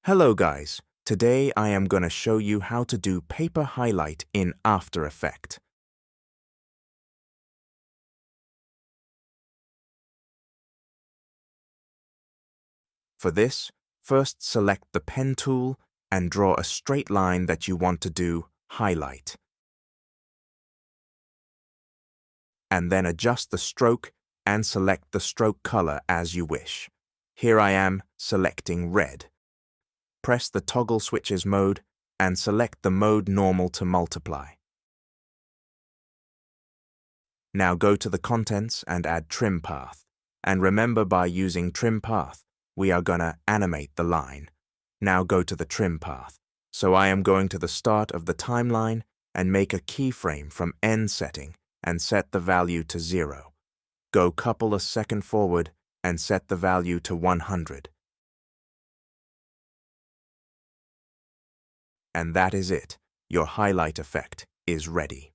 Hello guys, today I am gonna show you how to do paper highlight in After Effects. For this, first select the pen tool and draw a straight line that you want to do highlight. And then adjust the stroke and select the stroke color as you wish. Here I am selecting red. Press the toggle switches mode and select the mode normal to multiply. Now go to the contents and add trim path. And remember, by using trim path, we are gonna animate the line. Now go to the trim path. So I am going to the start of the timeline and make a keyframe from end setting and set the value to 0. Go couple a second forward and set the value to 100. And that is it. Your highlight effect is ready.